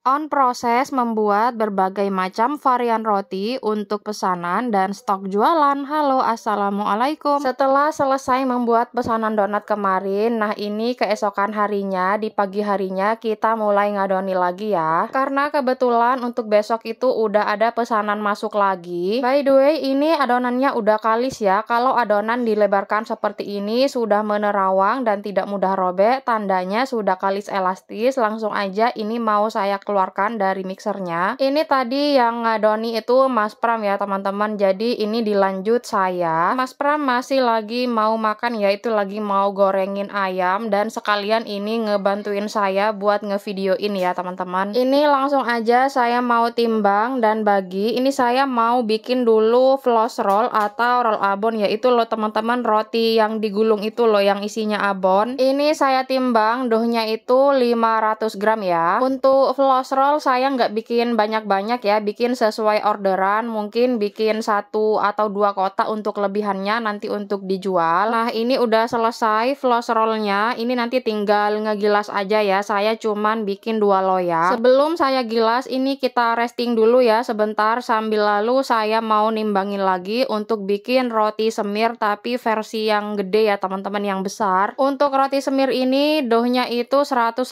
On proses membuat berbagai macam varian roti untuk pesanan dan stok jualan. Halo, assalamualaikum. Setelah selesai membuat pesanan donat kemarin, nah ini keesokan harinya, di pagi harinya kita mulai ngadoni lagi ya. Karena kebetulan untuk besok itu udah ada pesanan masuk lagi. By the way, ini adonannya udah kalis ya. Kalau adonan dilebarkan seperti ini sudah menerawang dan tidak mudah robek, tandanya sudah kalis elastis. Langsung aja ini mau saya keluarkan dari mixernya. Ini tadi yang ngadoni itu Mas Pram ya teman-teman. Jadi ini dilanjut saya. Mas Pram masih lagi mau makan ya, itu lagi mau gorengin ayam dan sekalian ini ngebantuin saya buat ngevideoin ya teman-teman. Ini langsung aja saya mau timbang dan bagi. Ini saya mau bikin dulu floss roll atau roll abon, yaitu loh teman-teman, roti yang digulung itu loh yang isinya abon. Ini saya timbang dohnya itu 500 gram ya. Untuk floss roll saya nggak bikin banyak-banyak ya, bikin sesuai orderan, mungkin bikin 1 atau 2 kotak untuk lebihannya nanti untuk dijual. Nah ini udah selesai floss rollnya, ini nanti tinggal ngegilas aja ya, saya cuman bikin 2 loyang. Sebelum saya gilas ini kita resting dulu ya sebentar, sambil lalu saya mau nimbangin lagi untuk bikin roti semir tapi versi yang gede ya teman-teman, yang besar. Untuk roti semir ini dohnya itu 150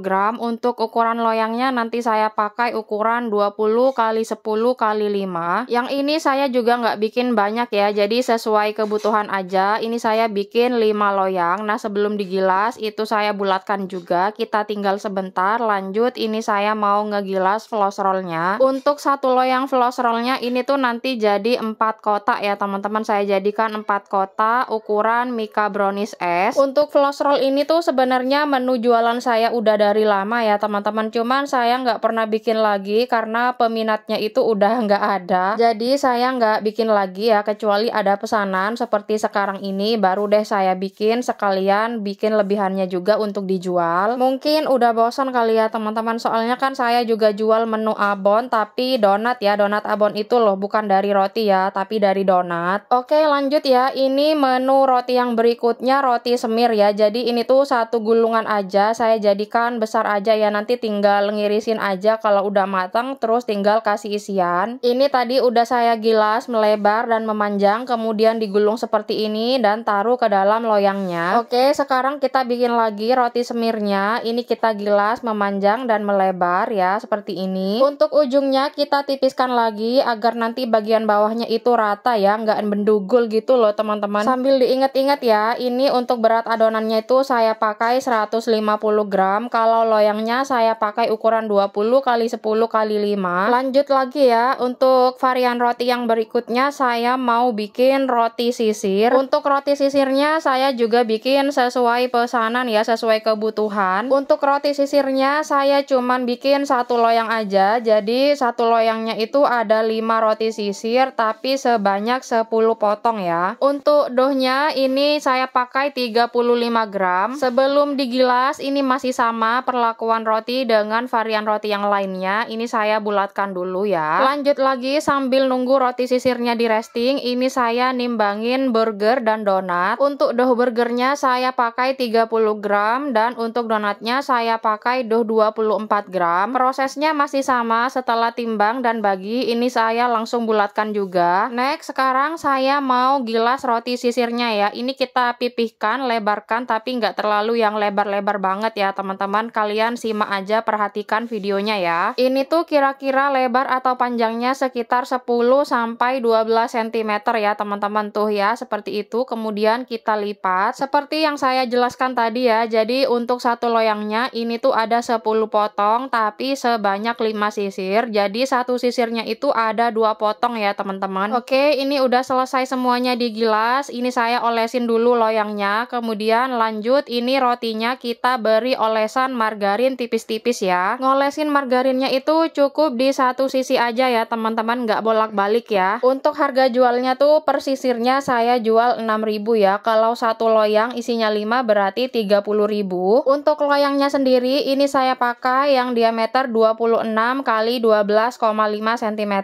gram, untuk ukuran loyangnya nanti saya pakai ukuran 20 kali 10 kali 5. Yang ini saya juga nggak bikin banyak ya, jadi sesuai kebutuhan aja. Ini saya bikin 5 loyang. Nah sebelum digilas itu saya bulatkan juga, kita tinggal sebentar. Lanjut ini saya mau ngegilas floss rollnya. Untuk 1 loyang floss rollnya ini tuh nanti jadi 4 kotak ya teman-teman, saya jadikan 4 kotak ukuran Mika Brownies es. Untuk floss roll ini tuh sebenarnya menu jualan saya udah dari lama ya teman-teman, cuman saya nggak pernah bikin lagi karena peminatnya itu udah nggak ada, jadi saya nggak bikin lagi ya, kecuali ada pesanan seperti sekarang ini baru deh saya bikin, sekalian bikin lebihannya juga untuk dijual. Mungkin udah bosan kali ya teman-teman, soalnya kan saya juga jual menu abon tapi donat ya, donat abon itu loh, bukan dari roti ya tapi dari donat. Oke lanjut ya, ini menu roti yang berikutnya roti semir ya. Jadi ini tuh 1 gulungan aja, saya jadikan besar aja ya, nanti tinggal ngirisin aja kalau udah matang, terus tinggal kasih isian. Ini tadi udah saya gilas melebar dan memanjang, kemudian digulung seperti ini dan taruh ke dalam loyangnya. Oke sekarang kita bikin lagi roti semirnya. Ini kita gilas memanjang dan melebar ya seperti ini. Untuk ujungnya kita tipiskan lagi agar nanti bagian bawahnya itu rata ya, nggak mendugul gitu loh teman-teman. Sambil diingat-ingat ya, ini untuk berat adonannya itu saya pakai 150 gram, kalau loyangnya saya pakai ukuran 20 kali 10 kali 5. Lanjut lagi ya, untuk varian roti yang berikutnya saya mau bikin roti sisir. Untuk roti sisirnya saya juga bikin sesuai pesanan ya, sesuai kebutuhan. Untuk roti sisirnya saya cuman bikin 1 loyang aja, jadi 1 loyangnya itu ada 5 roti sisir tapi sebanyak 10 potong ya. Untuk dohnya ini saya pakai 35 gram. Sebelum digilas ini masih sama perlakuan roti dengan varian roti yang lainnya. Ini saya bulatkan dulu ya. Lanjut lagi sambil nunggu roti sisirnya di resting, ini saya nimbangin burger dan donat. Untuk dough burgernya saya pakai 30 gram dan untuk donatnya saya pakai dough 24 gram. Prosesnya masih sama, setelah timbang dan bagi ini saya langsung bulatkan juga. Next sekarang saya mau gilas roti sisirnya ya. Ini kita pipihkan, lebarkan tapi nggak terlalu yang lebar-lebar banget ya teman-teman. Kalian simak aja, perhatikan videonya ya. Ini tuh kira-kira lebar atau panjangnya sekitar 10 sampai 12 cm ya teman-teman, tuh ya seperti itu. Kemudian kita lipat seperti yang saya jelaskan tadi ya. Jadi untuk 1 loyangnya ini tuh ada 10 potong tapi sebanyak 5 sisir. Jadi 1 sisirnya itu ada 2 potong ya teman-teman. Oke, ini udah selesai semuanya digilas. Ini saya olesin dulu loyangnya. Kemudian lanjut ini rotinya kita beri olesan margarin tipis-tipis ya. Ngolesin margarinnya itu cukup di 1 sisi aja ya teman-teman, nggak bolak-balik ya. Untuk harga jualnya tuh per sisirnya saya jual 6.000 ya. Kalau 1 loyang isinya 5 berarti 30.000. Untuk loyangnya sendiri ini saya pakai yang diameter 26 kali 12,5 cm.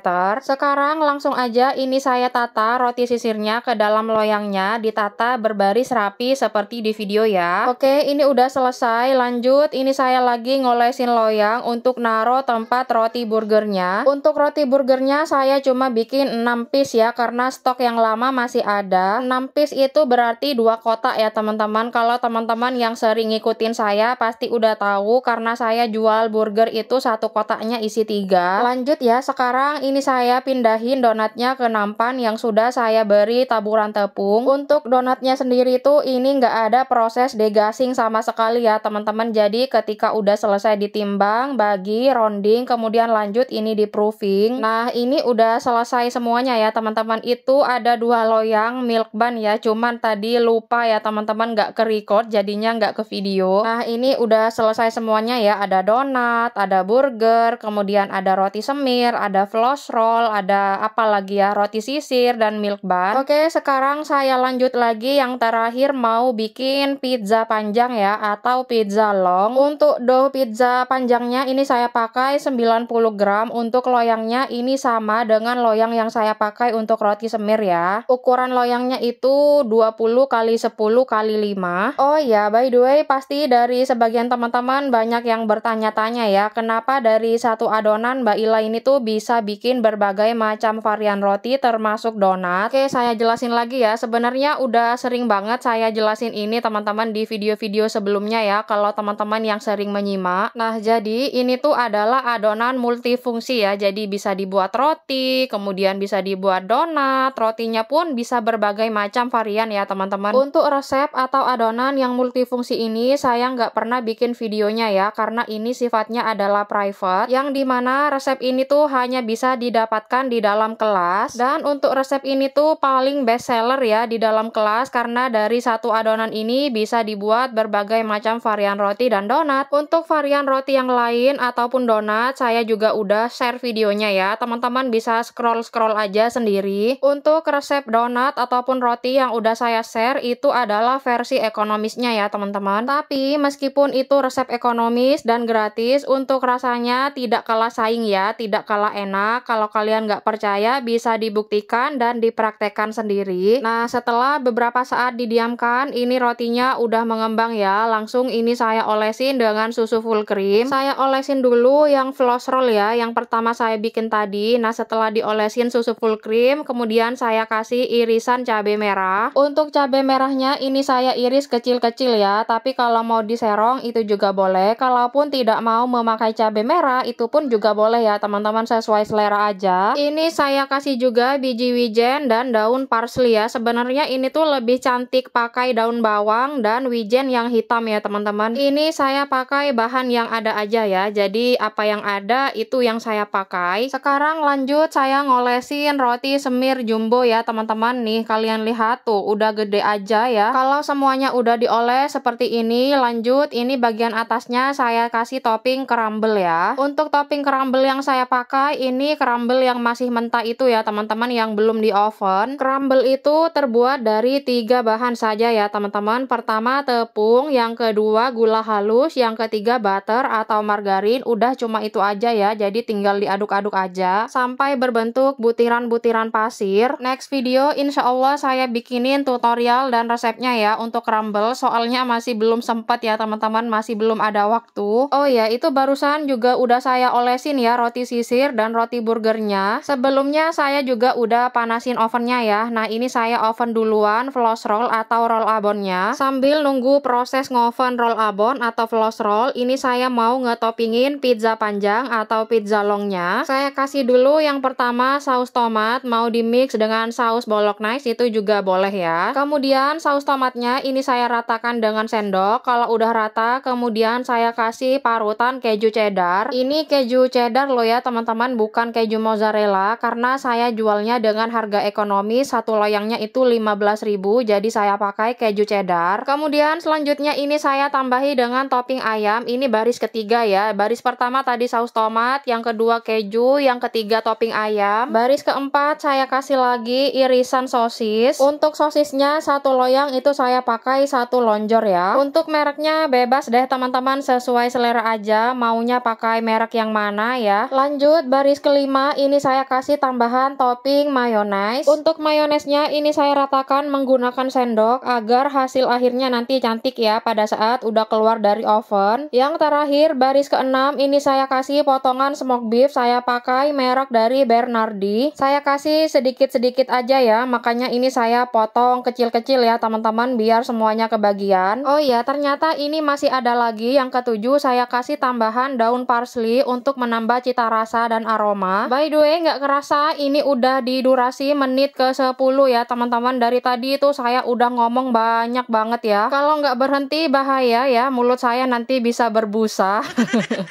Sekarang langsung aja ini saya tata roti sisirnya ke dalam loyangnya, ditata berbaris rapi seperti di video ya. Oke, ini udah selesai. Lanjut ini saya lagi ngolesin loyang loyang untuk naro tempat roti burgernya. Untuk roti burgernya saya cuma bikin 6 piece ya, karena stok yang lama masih ada. 6 piece itu berarti 2 kotak ya teman-teman. Kalau teman-teman yang sering ngikutin saya pasti udah tahu, karena saya jual burger itu satu kotaknya isi 3. Lanjut ya, sekarang ini saya pindahin donatnya ke nampan yang sudah saya beri taburan tepung. Untuk donatnya sendiri tuh ini nggak ada proses degassing sama sekali ya teman-teman. Jadi ketika udah selesai ditimbang, bagi, rounding, kemudian lanjut ini di proofing. Nah ini udah selesai semuanya ya teman-teman. Itu ada 2 loyang milk bun ya, cuman tadi lupa ya teman-teman, nggak ke record jadinya nggak ke video. Nah ini udah selesai semuanya ya, ada donat, ada burger, kemudian ada roti semir, ada floss roll, ada apa lagi ya, roti sisir dan milk bun. Oke, sekarang saya lanjut lagi yang terakhir, mau bikin pizza panjang ya atau pizza long. Untuk dough pizza panjangnya ini saya pakai 90 gram. Untuk loyangnya ini sama dengan loyang yang saya pakai untuk roti semir ya. Ukuran loyangnya itu 20 kali 10 kali 5. Oh ya, by the way, pasti dari sebagian teman-teman banyak yang bertanya-tanya ya, kenapa dari satu adonan Mbak Ila ini tuh bisa bikin berbagai macam varian roti termasuk donat. Oke, saya jelasin lagi ya. Sebenarnya udah sering banget saya jelasin ini teman-teman di video-video sebelumnya ya, kalau teman-teman yang sering menyimak. Nah, jadi ini tuh adalah adonan multifungsi ya. Jadi bisa dibuat roti, kemudian bisa dibuat donat, rotinya pun bisa berbagai macam varian ya teman-teman. Untuk resep atau adonan yang multifungsi ini saya nggak pernah bikin videonya ya, karena ini sifatnya adalah private, yang dimana resep ini tuh hanya bisa didapatkan di dalam kelas. Dan untuk resep ini tuh paling best seller ya di dalam kelas, karena dari satu adonan ini bisa dibuat berbagai macam varian roti dan donat. Untuk varian roti yang lain ataupun donat saya juga udah share videonya ya, teman-teman bisa scroll aja sendiri. Untuk resep donat ataupun roti yang udah saya share itu adalah versi ekonomisnya ya teman-teman. Tapi meskipun itu resep ekonomis dan gratis, untuk rasanya tidak kalah saing ya, tidak kalah enak. Kalau kalian nggak percaya bisa dibuktikan dan dipraktekkan sendiri. Nah, setelah beberapa saat didiamkan, ini rotinya udah mengembang ya. Langsung ini saya olesin dengan susu full cream. Saya olesin dulu yang floss roll ya, yang pertama saya bikin tadi. Nah, setelah diolesin susu full cream, kemudian saya kasih irisan cabai merah. Untuk cabai merahnya ini saya iris kecil-kecil ya, tapi kalau mau diserong itu juga boleh. Kalaupun tidak mau memakai cabai merah itu pun juga boleh ya teman-teman, sesuai selera aja. Ini saya kasih juga biji wijen dan daun parsley ya. Sebenarnya ini tuh lebih cantik pakai daun bawang dan wijen yang hitam ya teman-teman. Ini saya pakai bahan yang ada aja ya, jadi apa yang ada itu yang saya pakai. Sekarang lanjut saya ngolesin roti semir jumbo ya teman-teman. Nih kalian lihat tuh udah gede aja ya. Kalau semuanya udah dioles seperti ini, lanjut ini bagian atasnya saya kasih topping crumble ya. Untuk topping crumble yang saya pakai ini crumble yang masih mentah itu ya teman-teman, yang belum di oven. Crumble itu terbuat dari 3 bahan saja ya teman-teman. Pertama tepung, yang kedua gula halus, yang ketiga butter atau margarin. Udah cuma itu aja ya, jadi tinggal diaduk-aduk aja sampai berbentuk butiran-butiran pasir. Next video insya Allah saya bikinin tutorial dan resepnya ya untuk crumble, soalnya masih belum sempat ya teman-teman, masih belum ada waktu. Oh ya, itu barusan juga udah saya olesin ya roti sisir dan roti burgernya. Sebelumnya saya juga udah panasin ovennya ya. Nah ini saya oven duluan floss roll atau roll abonnya. Sambil nunggu proses ngoven roll abon atau floss roll, ini saya mau ngetopingin pizza panjang atau pizza longnya. Saya kasih dulu yang pertama saus tomat, mau di mix dengan saus bolognese itu juga boleh ya. Kemudian saus tomatnya ini saya ratakan dengan sendok. Kalau udah rata, kemudian saya kasih parutan keju cheddar. Ini keju cheddar loh ya teman-teman, bukan keju mozzarella, karena saya jualnya dengan harga ekonomis, satu loyangnya itu 15.000, jadi saya pakai keju cheddar. Kemudian selanjutnya ini saya tambahi dengan topping ayam. Ini baris ketiga ya. Baris pertama tadi saus tomat, yang kedua keju, yang ketiga topping ayam. Baris keempat saya kasih lagi irisan sosis. Untuk sosisnya satu loyang itu saya pakai satu lonjor ya. Untuk mereknya bebas deh teman-teman, sesuai selera aja maunya pakai merek yang mana ya. Lanjut baris kelima ini saya kasih tambahan topping mayones. Untuk mayonesnya ini saya ratakan menggunakan sendok agar hasil akhirnya nanti cantik ya pada saat udah keluar dari oven. Yang terakhir baris ke-6 ini saya kasih potongan smoked beef, saya pakai merek dari Bernardi. Saya kasih sedikit-sedikit aja ya, makanya ini saya potong kecil-kecil ya teman-teman biar semuanya kebagian. Oh iya, ternyata ini masih ada lagi yang ketujuh, saya kasih tambahan daun parsley untuk menambah cita rasa dan aroma. By the way, nggak kerasa ini udah di durasi menit ke-10 ya teman-teman. Dari tadi itu saya udah ngomong banyak banget ya. Kalau nggak berhenti bahaya ya, mulut saya nanti bisa berbusa.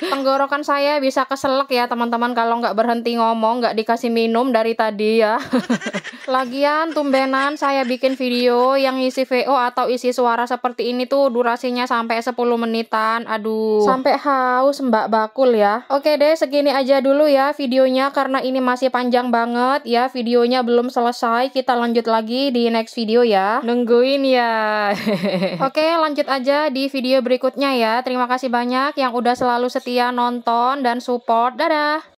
Tenggorokan saya bisa keselak ya teman-teman kalau nggak berhenti ngomong, nggak dikasih minum dari tadi ya. Lagian tumbenan saya bikin video yang isi VO atau isi suara seperti ini tuh durasinya sampai 10 menitan. Aduh, sampai haus Mbak Bakul ya. Oke deh, segini aja dulu ya videonya karena ini masih panjang banget ya. Videonya belum selesai, kita lanjut lagi di next video ya. Nungguin ya. Oke, lanjut aja di video berikutnya ya. Terima kasih banyak yang udah selalu setia nonton dan support. Dadah.